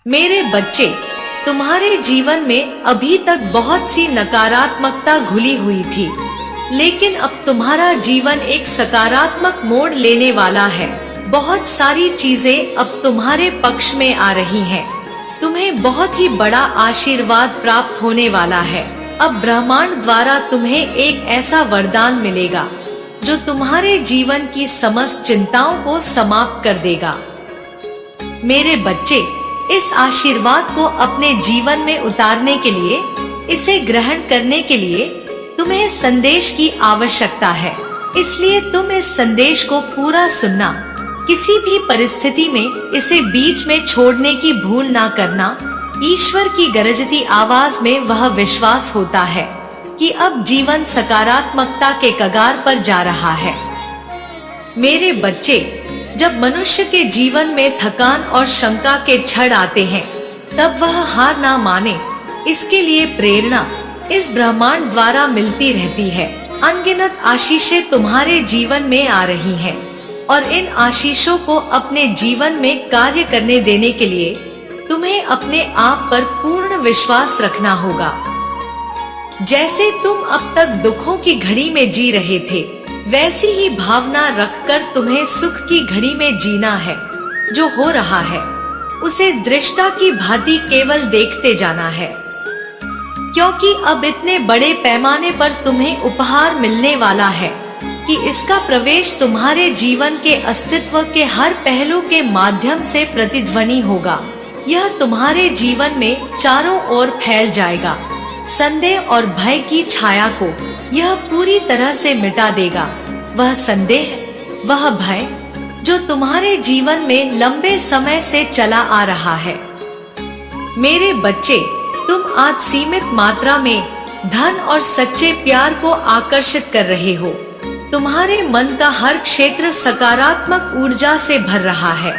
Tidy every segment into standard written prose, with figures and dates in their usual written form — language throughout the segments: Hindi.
मेरे बच्चे, तुम्हारे जीवन में अभी तक बहुत सी नकारात्मकता घुली हुई थी, लेकिन अब तुम्हारा जीवन एक सकारात्मक मोड़ लेने वाला है। बहुत सारी चीजें अब तुम्हारे पक्ष में आ रही हैं। तुम्हें बहुत ही बड़ा आशीर्वाद प्राप्त होने वाला है। अब ब्रह्मांड द्वारा तुम्हें एक ऐसा वरदान मिलेगा जो तुम्हारे जीवन की समस्त चिंताओं को समाप्त कर देगा। मेरे बच्चे, इस आशीर्वाद को अपने जीवन में उतारने के लिए, इसे ग्रहण करने के लिए तुम्हें संदेश की आवश्यकता है। इसलिए तुम इस संदेश को पूरा सुनना। किसी भी परिस्थिति में इसे बीच में छोड़ने की भूल ना करना। ईश्वर की गरजती आवाज में वह विश्वास होता है कि अब जीवन सकारात्मकता के कगार पर जा रहा है। मेरे बच्चे, जब मनुष्य के जीवन में थकान और शंका के क्षण आते हैं, तब वह हार ना माने, इसके लिए प्रेरणा इस ब्रह्मांड द्वारा मिलती रहती है। अनगिनत आशीषें तुम्हारे जीवन में आ रही हैं, और इन आशीषों को अपने जीवन में कार्य करने देने के लिए तुम्हें अपने आप पर पूर्ण विश्वास रखना होगा। जैसे तुम अब तक दुखों की घड़ी में जी रहे थे, वैसी ही भावना रखकर तुम्हें सुख की घड़ी में जीना है। जो हो रहा है उसे दृष्टा की भांति केवल देखते जाना है, क्योंकि अब इतने बड़े पैमाने पर तुम्हें उपहार मिलने वाला है कि इसका प्रवेश तुम्हारे जीवन के अस्तित्व के हर पहलू के माध्यम से प्रतिध्वनि होगा। यह तुम्हारे जीवन में चारों ओर फैल जाएगा। संदेह और भय की छाया को यह पूरी तरह से मिटा देगा। वह संदेह, वह भय जो तुम्हारे जीवन में लंबे समय से चला आ रहा है। मेरे बच्चे, तुम आज सीमित मात्रा में धन और सच्चे प्यार को आकर्षित कर रहे हो। तुम्हारे मन का हर क्षेत्र सकारात्मक ऊर्जा से भर रहा है।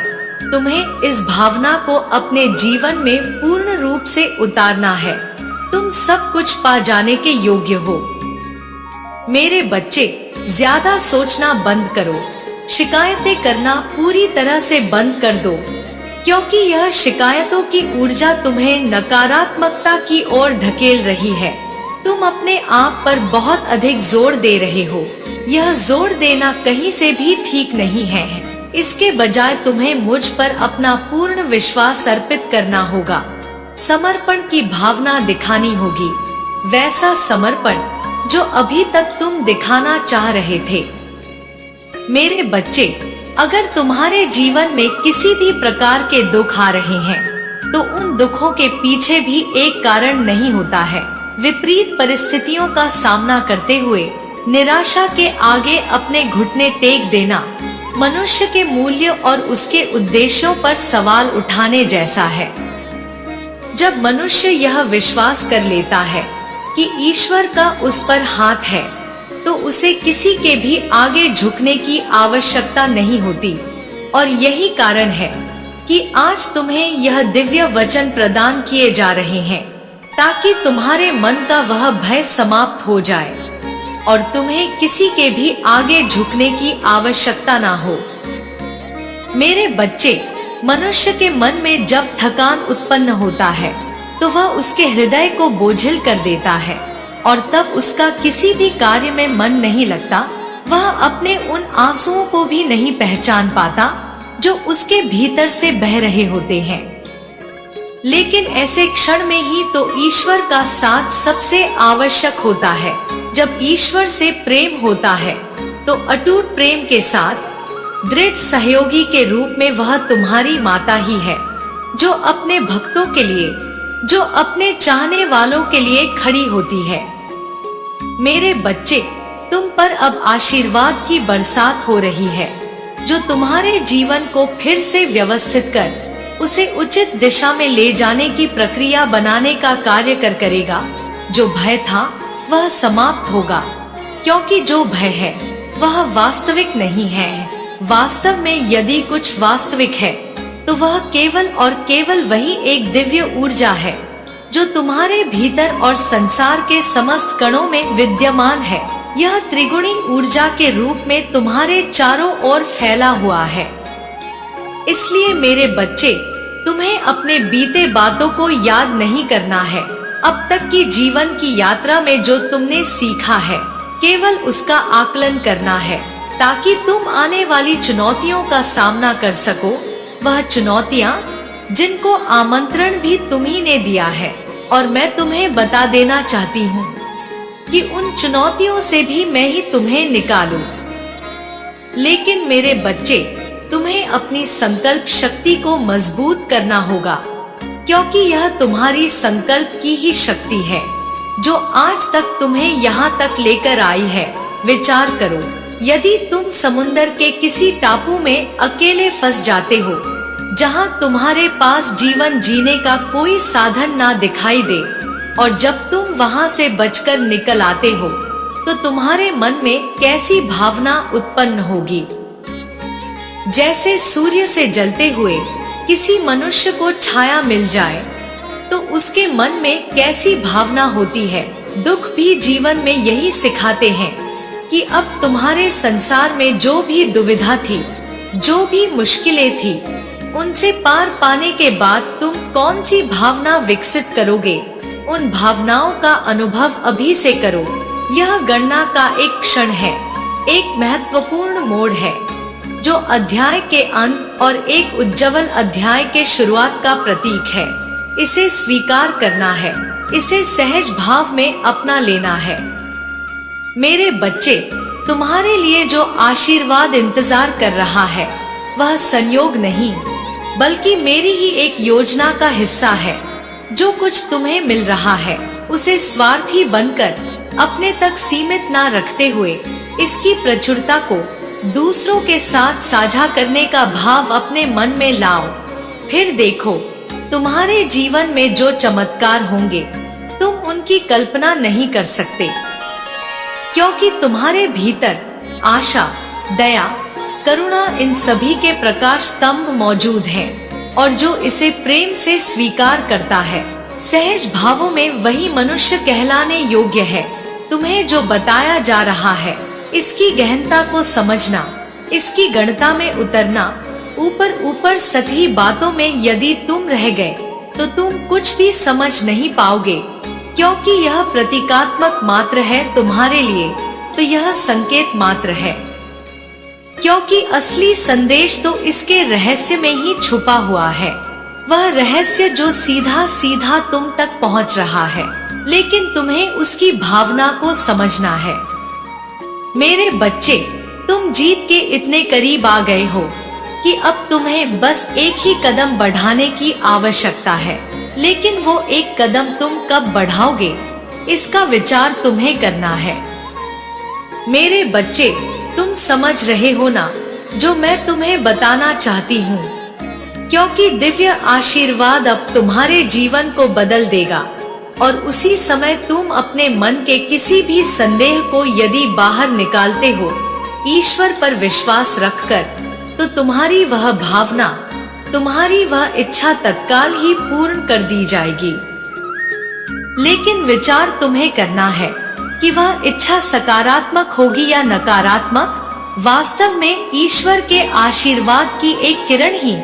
तुम्हें इस भावना को अपने जीवन में पूर्ण रूप से उतारना है। तुम सब कुछ पा जाने के योग्य हो। मेरे बच्चे, ज्यादा सोचना बंद करो। शिकायतें करना पूरी तरह से बंद कर दो, क्योंकि यह शिकायतों की ऊर्जा तुम्हें नकारात्मकता की ओर ढकेल रही है। तुम अपने आप पर बहुत अधिक जोर दे रहे हो। यह जोर देना कहीं से भी ठीक नहीं है। इसके बजाय तुम्हें मुझ पर अपना पूर्ण विश्वास अर्पित करना होगा। समर्पण की भावना दिखानी होगी, वैसा समर्पण जो अभी तक तुम दिखाना चाह रहे थे। मेरे बच्चे, अगर तुम्हारे जीवन में किसी भी प्रकार के दुख आ रहे हैं, तो उन दुखों के पीछे भी एक कारण नहीं होता है। विपरीत परिस्थितियों का सामना करते हुए निराशा के आगे अपने घुटने टेक देना मनुष्य के मूल्य और उसके उद्देश्यों पर सवाल उठाने जैसा है। जब मनुष्य यह विश्वास कर लेता है कि ईश्वर का उस पर हाथ है, तो उसे किसी के भी आगे झुकने की आवश्यकता नहीं होती। और यही कारण है कि आज तुम्हें यह दिव्य वचन प्रदान किए जा रहे हैं, ताकि तुम्हारे मन का वह भय समाप्त हो जाए और तुम्हें किसी के भी आगे झुकने की आवश्यकता ना हो। मेरे बच्चे, मनुष्य के मन में जब थकान उत्पन्न होता है, तो वह उसके हृदय को बोझिल कर देता है, और तब उसका किसी भी कार्य में मन नहीं लगता। वह अपने उन आंसुओं को भी नहीं पहचान पाता जो उसके भीतर से बह रहे होते हैं। लेकिन ऐसे क्षण में ही तो ईश्वर का साथ सबसे आवश्यक होता है। जब ईश्वर से प्रेम होता है, तो अटूट प्रेम के साथ दृढ़ सहयोगी के रूप में वह तुम्हारी माता ही है, जो अपने भक्तों के लिए, जो अपने चाहने वालों के लिए खड़ी होती है। मेरे बच्चे, तुम पर अब आशीर्वाद की बरसात हो रही है, जो तुम्हारे जीवन को फिर से व्यवस्थित कर उसे उचित दिशा में ले जाने की प्रक्रिया बनाने का कार्य करेगा। जो भय था वह समाप्त होगा, क्योंकि जो भय है वह वास्तविक नहीं है। वास्तव में यदि कुछ वास्तविक है, तो वह केवल और केवल वही एक दिव्य ऊर्जा है जो तुम्हारे भीतर और संसार के समस्त कणों में विद्यमान है। यह त्रिगुणी ऊर्जा के रूप में तुम्हारे चारों ओर फैला हुआ है। इसलिए मेरे बच्चे, तुम्हें अपने बीते बातों को याद नहीं करना है। अब तक की जीवन की यात्रा में जो तुमने सीखा है केवल उसका आकलन करना है, ताकि तुम आने वाली चुनौतियों का सामना कर सको। वह चुनौतियाँ जिनको आमंत्रण भी तुम्ही ने दिया है, और मैं तुम्हें बता देना चाहती हूँ कि उन चुनौतियों से भी मैं ही तुम्हें निकालूं। लेकिन मेरे बच्चे, तुम्हें अपनी संकल्प शक्ति को मजबूत करना होगा, क्योंकि यह तुम्हारी संकल्प की ही शक्ति है जो आज तक तुम्हें यहाँ तक लेकर आई है। विचार करो, यदि तुम समुंदर के किसी टापू में अकेले फंस जाते हो, जहाँ तुम्हारे पास जीवन जीने का कोई साधन ना दिखाई दे, और जब तुम वहाँ से बचकर निकल आते हो, तो तुम्हारे मन में कैसी भावना उत्पन्न होगी। जैसे सूर्य से जलते हुए किसी मनुष्य को छाया मिल जाए तो उसके मन में कैसी भावना होती है। दुख भी जीवन में यही सिखाते हैं कि अब तुम्हारे संसार में जो भी दुविधा थी, जो भी मुश्किलें थी, उनसे पार पाने के बाद तुम कौन सी भावना विकसित करोगे, उन भावनाओं का अनुभव अभी से करो। यह गणना का एक क्षण है, एक महत्वपूर्ण मोड़ है, जो अध्याय के अंत और एक उज्जवल अध्याय के शुरुआत का प्रतीक है। इसे स्वीकार करना है, इसे सहज भाव में अपना लेना है। मेरे बच्चे, तुम्हारे लिए जो आशीर्वाद इंतजार कर रहा है वह संयोग नहीं, बल्कि मेरी ही एक योजना का हिस्सा है। जो कुछ तुम्हें मिल रहा है उसे स्वार्थी बनकर अपने तक सीमित ना रखते हुए इसकी प्रचुरता को दूसरों के साथ साझा करने का भाव अपने मन में लाओ। फिर देखो, तुम्हारे जीवन में जो चमत्कार होंगे तुम उनकी कल्पना नहीं कर सकते, क्योंकि तुम्हारे भीतर आशा, दया, करुणा इन सभी के प्रकाश स्तंभ मौजूद हैं, और जो इसे प्रेम से स्वीकार करता है, सहज भावों में वही मनुष्य कहलाने योग्य है। तुम्हें जो बताया जा रहा है इसकी गहनता को समझना, इसकी गणता में उतरना। ऊपर ऊपर सतही बातों में यदि तुम रह गए तो तुम कुछ भी समझ नहीं पाओगे, क्योंकि यह प्रतीकात्मक मात्र है तुम्हारे लिए, तो यह संकेत मात्र है, क्योंकि असली संदेश तो इसके रहस्य में ही छुपा हुआ है। वह रहस्य जो सीधा सीधा तुम तक पहुंच रहा है, लेकिन तुम्हें उसकी भावना को समझना है। मेरे बच्चे, तुम जीत के इतने करीब आ गए हो कि अब तुम्हें बस एक ही कदम बढ़ाने की आवश्यकता है, लेकिन वो एक कदम तुम कब बढ़ाओगे इसका विचार तुम्हें करना है। मेरे बच्चे, तुम समझ रहे हो ना जो मैं तुम्हें बताना चाहती हूँ, क्योंकि दिव्य आशीर्वाद अब तुम्हारे जीवन को बदल देगा, और उसी समय तुम अपने मन के किसी भी संदेह को यदि बाहर निकालते हो, ईश्वर पर विश्वास रखकर, तो तुम्हारी वह भावना, तुम्हारी वह इच्छा तत्काल ही पूर्ण कर दी जाएगी। लेकिन विचार तुम्हें करना है कि वह इच्छा सकारात्मक होगी या नकारात्मक। वास्तव में ईश्वर के आशीर्वाद की एक किरण ही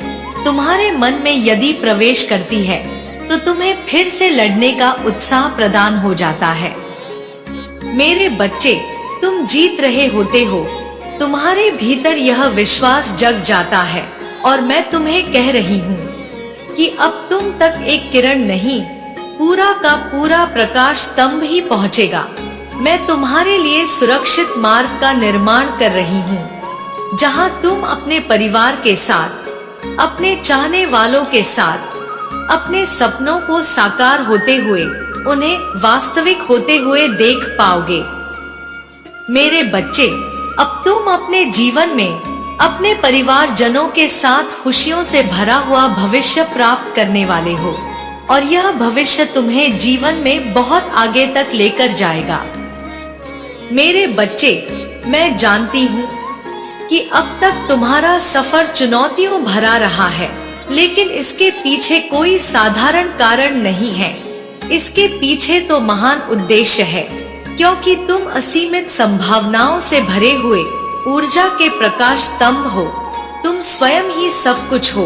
तुम्हारे मन में यदि प्रवेश करती है तो तुम्हें फिर से लड़ने का उत्साह प्रदान हो जाता है। मेरे बच्चे, तुम जीत रहे होते हो, तुम्हारे भीतर यह विश्वास जग जाता है, और मैं तुम्हें कह रही हूँ कि अब तुम तक एक किरण नहीं, पूरा का पूरा प्रकाश स्तंभ ही पहुँचेगा। मैं तुम्हारे लिए सुरक्षित मार्ग का निर्माण कर रही हूँ, जहाँ तुम अपने परिवार के साथ, अपने चाहने वालों के साथ, अपने सपनों को साकार होते हुए, उन्हें वास्तविक होते हुए देख पाओगे। मेरे बच्चे, अब तुम अपने जीवन में अपने परिवार जनों के साथ खुशियों से भरा हुआ भविष्य प्राप्त करने वाले हो, और यह भविष्य तुम्हें जीवन में बहुत आगे तक लेकर जाएगा। मेरे बच्चे, मैं जानती हूँ कि अब तक तुम्हारा सफर चुनौतियों भरा रहा है, लेकिन इसके पीछे कोई साधारण कारण नहीं है। इसके पीछे तो महान उद्देश्य है, क्योंकि तुम असीमित संभावनाओं से भरे हुए ऊर्जा के प्रकाश स्तंभ हो। तुम स्वयं ही सब कुछ हो।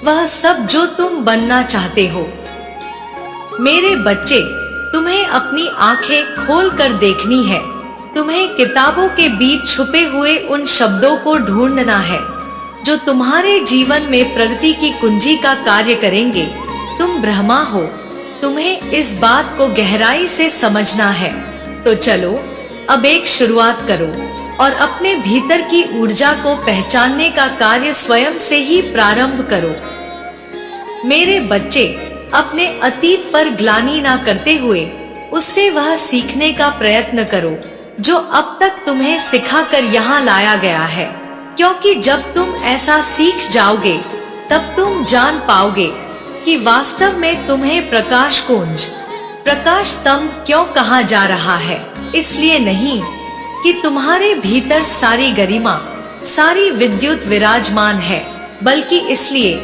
वह सब जो तुम बनना चाहते हो। मेरे बच्चे, तुम्हें अपनी आंखें खोल कर देखनी है। तुम्हें किताबों के बीच छुपे हुए उन शब्दों को ढूंढना है जो तुम्हारे जीवन में प्रगति की कुंजी का कार्य करेंगे। तुम ब्रह्मा हो, तुम्हें इस बात को गहराई से समझना है। तो चलो अब एक शुरुआत करो और अपने भीतर की ऊर्जा को पहचानने का कार्य स्वयं से ही प्रारंभ करो। मेरे बच्चे, अपने अतीत पर ग्लानि ना करते हुए उससे वह सीखने का प्रयत्न करो जो अब तक तुम्हें सिखाकर यहाँ लाया गया है, क्योंकि जब तुम ऐसा सीख जाओगे तब तुम जान पाओगे कि वास्तव में तुम्हें प्रकाश कुंज, प्रकाश स्तंभ क्यों कहा जा रहा है। इसलिए नहीं कि तुम्हारे भीतर सारी गरिमा, सारी विद्युत विराजमान है, बल्कि इसलिए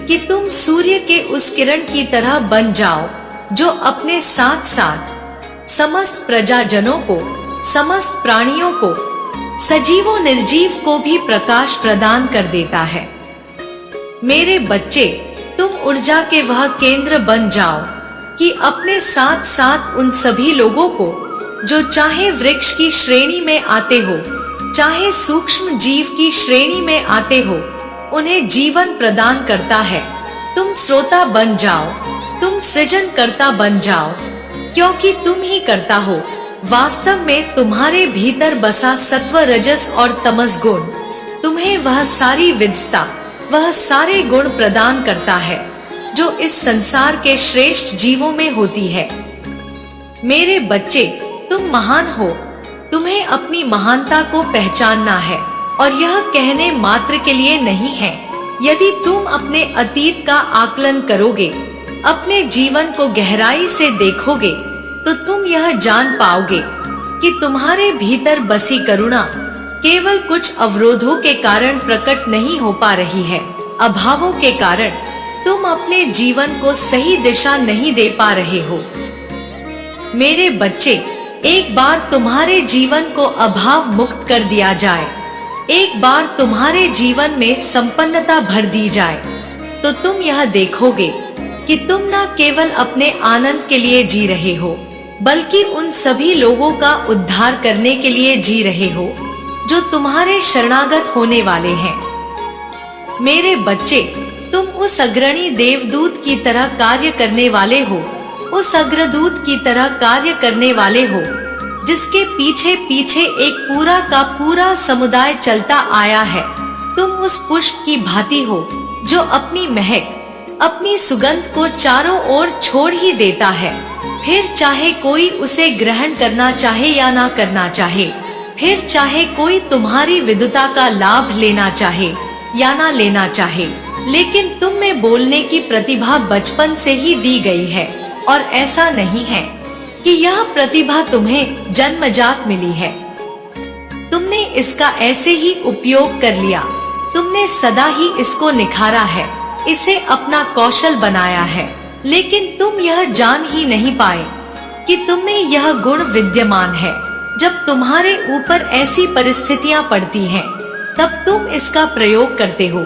कि तुम सूर्य के उस किरण की तरह बन जाओ जो अपने साथ साथ समस्त प्रजाजनों को, समस्त प्राणियों को, सजीवों निर्जीव को भी प्रकाश प्रदान कर देता है। मेरे बच्चे, तुम ऊर्जा के वह केंद्र बन जाओ कि अपने साथ साथ उन सभी लोगों को जो चाहे वृक्ष की श्रेणी में आते हो, चाहे सूक्ष्म जीव की श्रेणी में आते हो, उन्हें जीवन प्रदान करता है। तुम श्रोता बन जाओ, तुम सृजनकर्ता बन जाओ, क्योंकि तुम ही करता हो। वास्तव में तुम्हारे भीतर बसा सत्व, रजस और तमस गुण तुम्हें वह सारी विद्वता, वह सारे गुण प्रदान करता है जो इस संसार के श्रेष्ठ जीवों में होती है। मेरे बच्चे, तुम महान हो, तुम्हें अपनी महानता को पहचानना है और यह कहने मात्र के लिए नहीं है। यदि तुम अपने अतीत का आकलन करोगे, अपने जीवन को गहराई से देखोगे, तो तुम यह जान पाओगे कि तुम्हारे भीतर बसी करुणा केवल कुछ अवरोधों के कारण प्रकट नहीं हो पा रही है। अभावों के कारण तुम अपने जीवन को सही दिशा नहीं दे पा रहे हो। मेरे बच्चे, एक बार तुम्हारे जीवन को अभाव मुक्त कर दिया जाए, एक बार तुम्हारे जीवन में संपन्नता भर दी जाए, तो तुम यह देखोगे कि तुम न केवल अपने आनंद के लिए जी रहे हो, बल्कि उन सभी लोगों का उद्धार करने के लिए जी रहे हो जो तुम्हारे शरणागत होने वाले हैं। मेरे बच्चे, तुम उस अग्रणी देवदूत की तरह कार्य करने वाले हो, उस अग्रदूत की तरह कार्य करने वाले हो जिसके पीछे पीछे एक पूरा का पूरा समुदाय चलता आया है। तुम उस पुष्प की भांति हो जो अपनी महक, अपनी सुगंध को चारों ओर छोड़ ही देता है, फिर चाहे कोई उसे ग्रहण करना चाहे या ना करना चाहे, फिर चाहे कोई तुम्हारी विद्वता का लाभ लेना चाहे या ना लेना चाहे, लेकिन तुम में बोलने की प्रतिभा बचपन से ही दी गई है। और ऐसा नहीं है कि यह प्रतिभा तुम्हें जन्मजात मिली है, तुमने इसका ऐसे ही उपयोग कर लिया, तुमने सदा ही इसको निखारा है, इसे अपना कौशल बनाया है, लेकिन तुम यह जान ही नहीं पाए कि तुम में यह गुण विद्यमान है। जब तुम्हारे ऊपर ऐसी परिस्थितियां पड़ती हैं, तब तुम इसका प्रयोग करते हो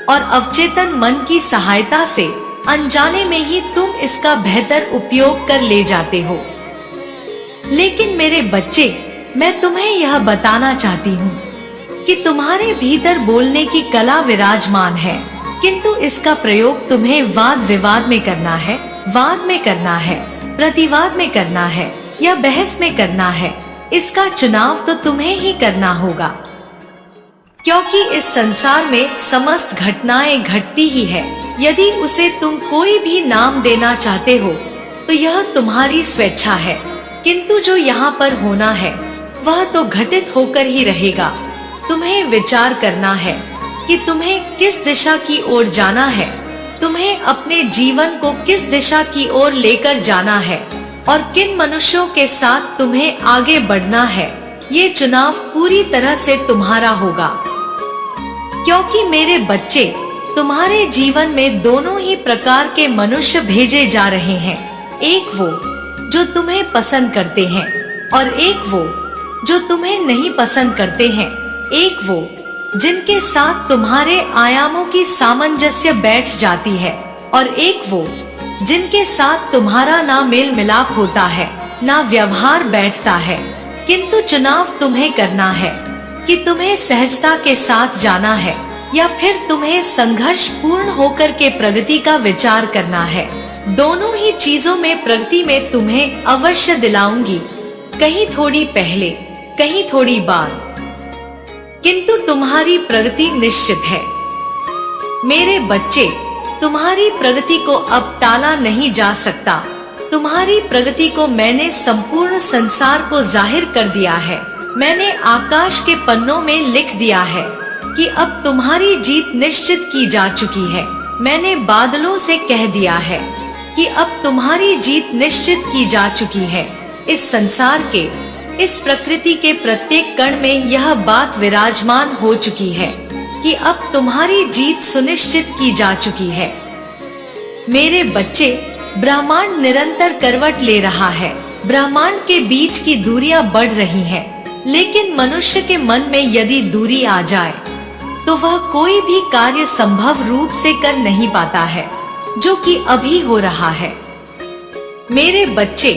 और अवचेतन मन की सहायता से अनजाने में ही तुम इसका बेहतर उपयोग कर ले जाते हो। लेकिन मेरे बच्चे, मैं तुम्हें यह बताना चाहती हूँ कि तुम्हारे भीतर बोलने की कला विराजमान है, किंतु इसका प्रयोग तुम्हें वाद विवाद में करना है, वाद में करना है, प्रतिवाद में करना है या बहस में करना है। इसका चुनाव तो तुम्हें ही करना होगा, क्योंकि इस संसार में समस्त घटनाएं घटती ही है। यदि उसे तुम कोई भी नाम देना चाहते हो तो यह तुम्हारी स्वेच्छा है, किंतु जो यहाँ पर होना है वह तो घटित होकर ही रहेगा। तुम्हें विचार करना है कि तुम्हें किस दिशा की ओर जाना है, तुम्हें अपने जीवन को किस दिशा की ओर लेकर जाना है और किन मनुष्यों के साथ तुम्हें आगे बढ़ना है। ये चुनाव पूरी तरह से तुम्हारा होगा, क्योंकि मेरे बच्चे, तुम्हारे जीवन में दोनों ही प्रकार के मनुष्य भेजे जा रहे हैं। एक वो जो तुम्हें पसंद करते हैं और एक वो जो तुम्हें नहीं पसंद करते हैं। एक वो जिनके साथ तुम्हारे आयामों की सामंजस्य बैठ जाती है, और एक वो जिनके साथ तुम्हारा ना मेल मिलाप होता है, ना व्यवहार बैठता है। किंतु चुनाव तुम्हें करना है कि तुम्हें सहजता के साथ जाना है या फिर तुम्हें संघर्ष पूर्ण होकर के प्रगति का विचार करना है। दोनों ही चीजों में प्रगति में तुम्हें अवश्य दिलाऊंगी, कहीं थोड़ी पहले, कहीं थोड़ी बाद, किंतु तुम्हारी प्रगति निश्चित है। मेरे बच्चे, तुम्हारी प्रगति को अब टाला नहीं जा सकता। तुम्हारी प्रगति को मैंने संपूर्ण संसार को जाहिर कर दिया है। मैंने आकाश के पन्नों में लिख दिया है कि अब तुम्हारी जीत निश्चित की जा चुकी है। मैंने बादलों से कह दिया है कि अब तुम्हारी जीत निश्चित की जा चुकी है। इस संसार के, इस प्रकृति के प्रत्येक कण में यह बात विराजमान हो चुकी है कि अब तुम्हारी जीत सुनिश्चित की जा चुकी है। मेरे बच्चे, ब्रह्मांड निरंतर करवट ले रहा है। ब्रह्मांड के बीच की दूरियां बढ़ रही हैं, लेकिन मनुष्य के मन में यदि दूरी आ जाए तो वह कोई भी कार्य संभव रूप से कर नहीं पाता है, जो कि अभी हो रहा है। मेरे बच्चे,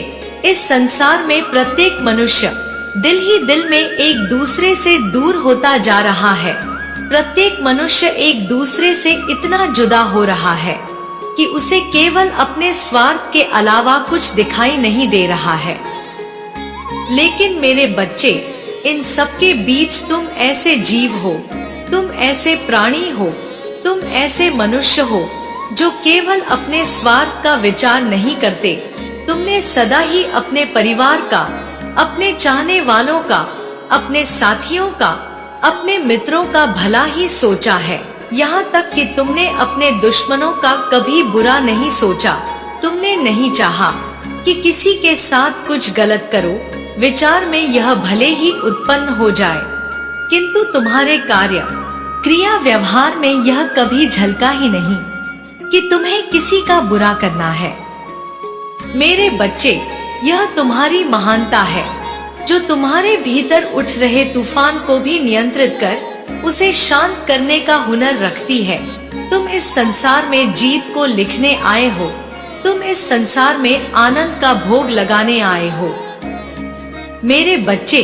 इस संसार में प्रत्येक मनुष्य दिल ही दिल में एक दूसरे से दूर होता जा रहा है। प्रत्येक मनुष्य एक दूसरे से इतना जुदा हो रहा है कि उसे केवल अपने स्वार्थ के अलावा कुछ दिखाई नहीं दे रहा है। लेकिन मेरे बच्चे, इन सबके बीच तुम ऐसे जीव हो, तुम ऐसे प्राणी हो, तुम ऐसे मनुष्य हो जो केवल अपने स्वार्थ का विचार नहीं करते। तुमने सदा ही अपने परिवार का, अपने चाहने वालों का, अपने साथियों का, अपने मित्रों का भला ही सोचा है। यहाँ तक कि तुमने अपने दुश्मनों का कभी बुरा नहीं सोचा। तुमने नहीं चाहा कि किसी के साथ कुछ गलत करो। विचार में यह भले ही उत्पन्न हो जाए, किंतु तुम्हारे कार्य, क्रिया, व्यवहार में यह कभी झलका ही नहीं कि तुम्हें किसी का बुरा करना है। मेरे बच्चे, यह तुम्हारी महानता है जो तुम्हारे भीतर उठ रहे तूफान को भी नियंत्रित कर उसे शांत करने का हुनर रखती है। तुम इस संसार में जीत को लिखने आए हो। तुम इस संसार में आनंद का भोग लगाने आए हो। मेरे बच्चे,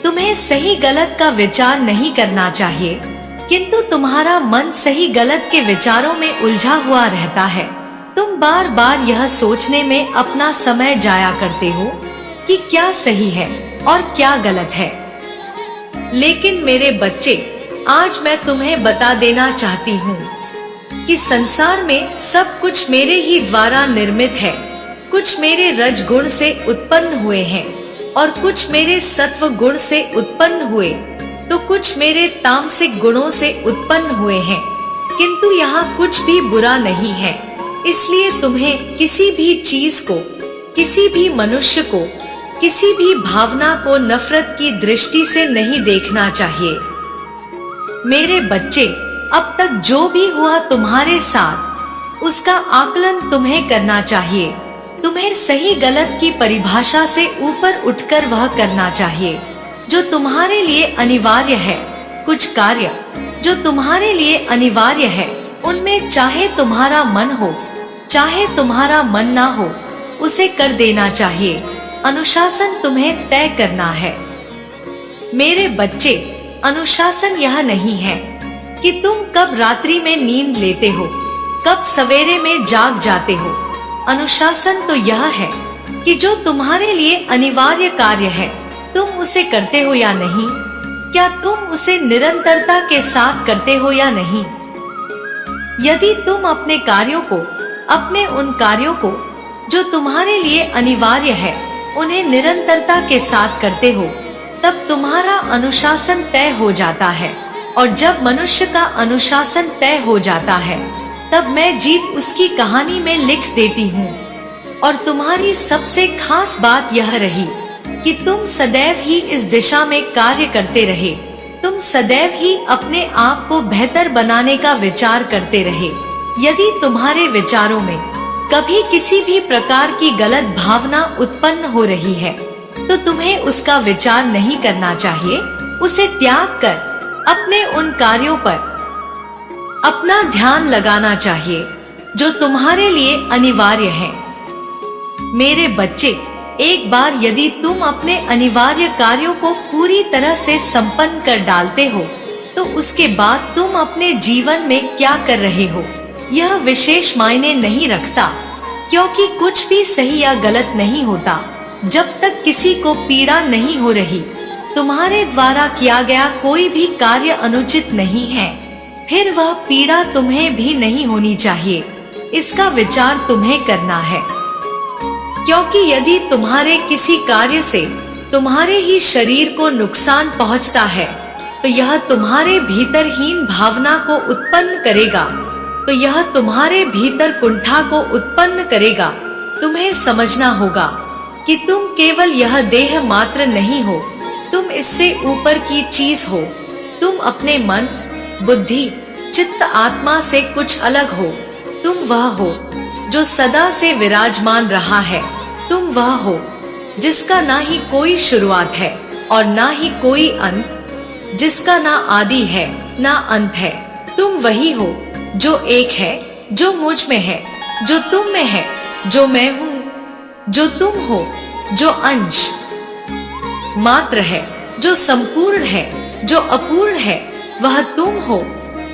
तुम्हें सही गलत का विचार नहीं करना चाहिए, किंतु तुम्हारा मन सही गलत के विचारों में उलझा हुआ रहता है। तुम बार बार यह सोचने में अपना समय जाया करते हो कि क्या सही है और क्या गलत है। लेकिन मेरे बच्चे, आज मैं तुम्हें बता देना चाहती हूँ कि संसार में सब कुछ मेरे ही द्वारा निर्मित है। कुछ मेरे रजगुण से उत्पन्न हुए हैं और कुछ मेरे सत्व गुण से उत्पन्न हुए, तो कुछ मेरे तामसिक गुणों से उत्पन्न हुए हैं। किंतु यहाँ कुछ भी बुरा नहीं है। इसलिए तुम्हें किसी भी चीज को, किसी भी मनुष्य को, किसी भी भावना को नफरत की दृष्टि से नहीं देखना चाहिए। मेरे बच्चे, अब तक जो भी हुआ तुम्हारे साथ, उसका आकलन तुम्हें करना चाहिए। तुम्हें सही गलत की परिभाषा से ऊपर उठकर वह करना चाहिए जो तुम्हारे लिए अनिवार्य है। कुछ कार्य जो तुम्हारे लिए अनिवार्य है, उनमें चाहे तुम्हारा मन हो, चाहे तुम्हारा मन ना हो, उसे कर देना चाहिए। अनुशासन तुम्हें तय करना है। मेरे बच्चे, अनुशासन यह नहीं है कि तुम कब रात्रि में नींद लेते हो, कब सवेरे में जाग जाते हो। अनुशासन तो यह है कि जो तुम्हारे लिए अनिवार्य कार्य है, तुम उसे करते हो या नहीं। क्या तुम उसे निरंतरता के साथ करते हो या नहीं? यदि तुम अपने कार्यों को, अपने उन कार्यों को जो तुम्हारे लिए अनिवार्य है, उन्हें निरंतरता के साथ करते हो, तब तुम्हारा अनुशासन तय हो जाता है। और जब मनुष्य का अनुशासन तय हो जाता है, तब मैं जीत उसकी कहानी में लिख देती हूँ। और तुम्हारी सबसे खास बात यह रही कि तुम सदैव ही इस दिशा में कार्य करते रहे। तुम सदैव ही अपने आप को बेहतर बनाने का विचार करते रहे। यदि तुम्हारे विचारों में कभी किसी भी प्रकार की गलत भावना उत्पन्न हो रही है, तो तुम्हें उसका विचार नहीं करना चाहिए। उसे त्याग कर अपने उन कार्यों पर अपना ध्यान लगाना चाहिए जो तुम्हारे लिए अनिवार्य है। मेरे बच्चे, एक बार यदि तुम अपने अनिवार्य कार्यों को पूरी तरह से संपन्न कर डालते हो, तो उसके बाद तुम अपने जीवन में क्या कर रहे हो यह विशेष मायने नहीं रखता, क्योंकि कुछ भी सही या गलत नहीं होता जब तक किसी को पीड़ा नहीं हो रही। तुम्हारे द्वारा किया गया कोई भी कार्य अनुचित नहीं है, फिर वह पीड़ा तुम्हें भी नहीं होनी चाहिए। इसका विचार तुम्हें करना है, क्योंकि यदि तुम्हारे किसी कार्य से तुम्हारे ही शरीर को नुकसान पहुंचता है, तो यह तुम्हारे भीतर हीन भावना को उत्पन्न करेगा, तो यह तुम्हारे भीतर कुंठा को उत्पन्न करेगा। तुम्हें समझना होगा कि तुम केवल यह देह मात्र नहीं हो, तुम इससे ऊपर की चीज हो। तुम अपने मन, बुद्धि, चित्त, आत्मा से कुछ अलग हो। तुम वह हो जो सदा से विराजमान रहा है। तुम वह हो जिसका ना ही कोई शुरुआत है और ना ही कोई अंत, जिसका ना आदि है ना अंत है। तुम वही हो जो एक है, जो मुझ में है, जो तुम में है, जो मैं हूँ, जो तुम हो, जो अंश मात्र है, जो संपूर्ण है, जो अपूर्ण है। वह तुम हो,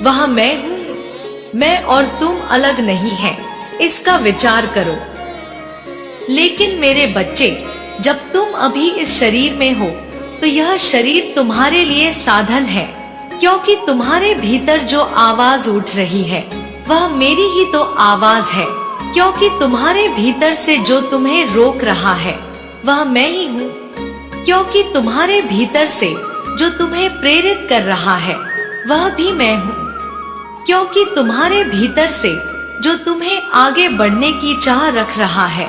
वह मैं हूँ। मैं और तुम अलग नहीं है, इसका विचार करो। लेकिन मेरे बच्चे, जब तुम अभी इस शरीर में हो, तो यह शरीर तुम्हारे लिए साधन है, क्योंकि तुम्हारे भीतर जो आवाज उठ रही है वह मेरी ही तो आवाज है, क्योंकि तुम्हारे भीतर से जो तुम्हें रोक रहा है वह मैं ही हूँ, क्योंकि तुम्हारे भीतर से जो तुम्हें प्रेरित कर रहा है वह भी मैं हूँ, क्योंकि तुम्हारे भीतर से जो तुम्हें आगे बढ़ने की चाह रख रहा है,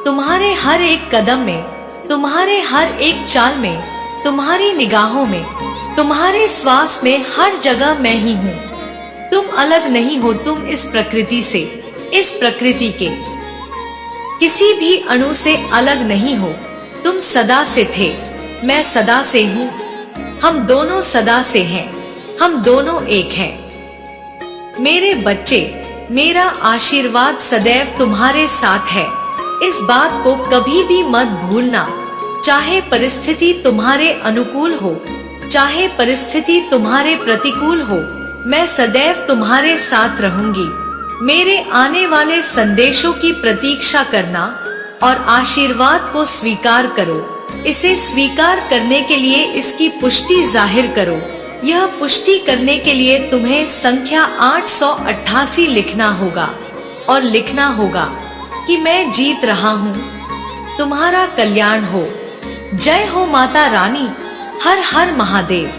तुम्हारे हर एक कदम में, तुम्हारे हर एक चाल में, तुम्हारी निगाहों में, तुम्हारे श्वास में, हर जगह मैं ही हूँ। तुम अलग नहीं हो। तुम इस प्रकृति से, इस प्रकृति के किसी भी अणु से अलग नहीं हो। तुम सदा से थे, मैं सदा से हूँ, हम दोनों सदा से हैं, हम दोनों एक हैं। मेरे बच्चे, मेरा आशीर्वाद सदैव तुम्हारे साथ है। इस बात को कभी भी मत भूलना। चाहे परिस्थिति तुम्हारे अनुकूल हो, चाहे परिस्थिति तुम्हारे प्रतिकूल हो, मैं सदैव तुम्हारे साथ रहूंगी। मेरे आने वाले संदेशों की प्रतीक्षा करना और आशीर्वाद को स्वीकार करो। इसे स्वीकार करने के लिए इसकी पुष्टि जाहिर करो। यह पुष्टि करने के लिए तुम्हें संख्या 888 लिखना होगा और लिखना होगा कि मैं जीत रहा हूँ, तुम्हारा कल्याण हो। जय हो माता रानी। हर हर महादेव।